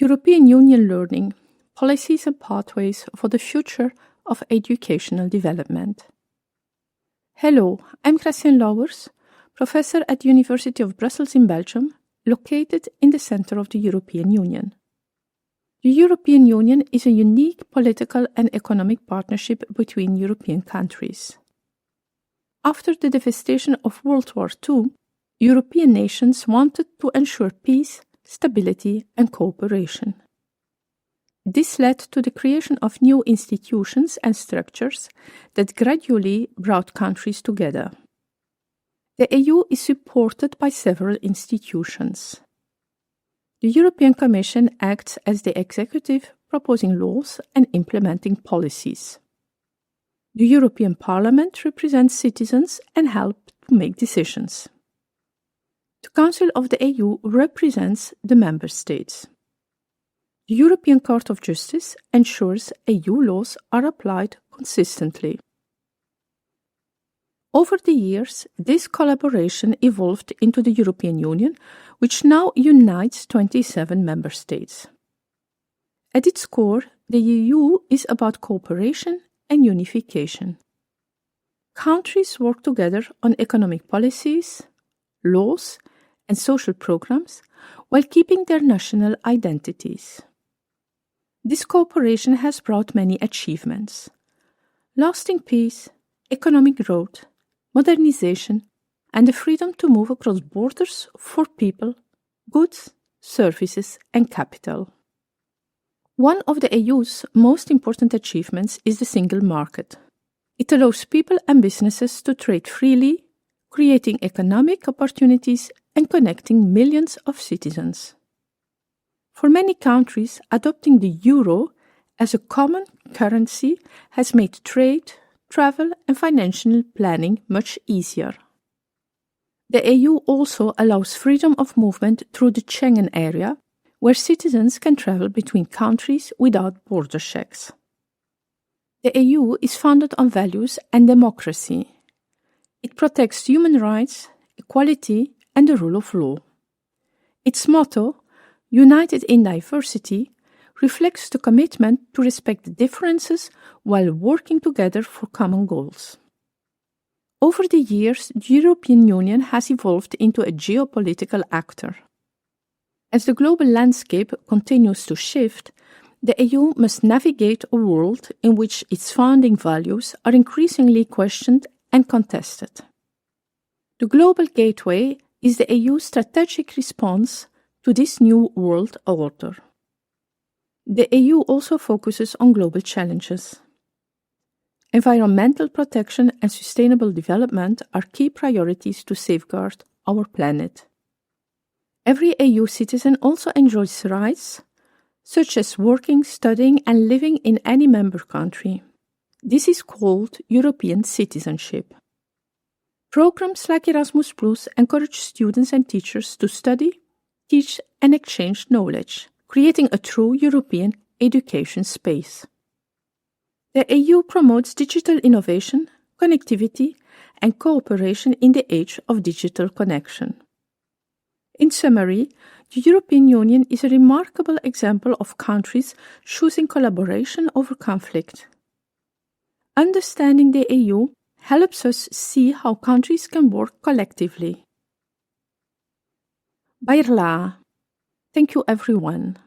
European Union Learning, Policies and Pathways for the Future of Educational Development. Hello, I'm Gracienne Lauwers, professor at the University of Brussels in Belgium, located in the center of the European Union. The European Union is a unique political and economic partnership between European countries. After the devastation of World War II, European nations wanted to ensure peace, stability, and cooperation. This led to the creation of new institutions and structures that gradually brought countries together. The EU is supported by several institutions. The European Commission acts as the executive, proposing laws and implementing policies. The European Parliament represents citizens and helps to make decisions. The Council of the EU represents the Member States. The European Court of Justice ensures EU laws are applied consistently. Over the years, this collaboration evolved into the European Union, which now unites 27 member states. At its core, the EU is about cooperation and unification. Countries work together on economic policies, laws, and social programs while keeping their national identities. This cooperation has brought many achievements: lasting peace, economic growth, modernization, and the freedom to move across borders for people, goods, services, and capital. One of the EU's most important achievements is the single market. It allows people and businesses to trade freely, creating economic opportunities and connecting millions of citizens. For many countries, adopting the euro as a common currency has made trade, travel, and financial planning much easier. The EU also allows freedom of movement through the Schengen area, where citizens can travel between countries without border checks. The EU is founded on values and democracy. It protects human rights, equality, and the rule of law. Its motto, United in Diversity, reflects the commitment to respect differences while working together for common goals. Over the years, the European Union has evolved into a geopolitical actor. As the global landscape continues to shift, the EU must navigate a world in which its founding values are increasingly questioned and contested. The Global Gateway is the EU's strategic response to this new world order. The EU also focuses on global challenges. Environmental protection and sustainable development are key priorities to safeguard our planet. Every EU citizen also enjoys rights, such as working, studying, and living in any member country. This is called European citizenship. Programs like Erasmus+ encourage students and teachers to study, teach, and exchange knowledge, creating a true European education space. The EU promotes digital innovation, connectivity, and cooperation in the age of digital connection. In summary, the European Union is a remarkable example of countries choosing collaboration over conflict. Understanding the EU helps us see how countries can work collectively. Bairla. Thank you, everyone.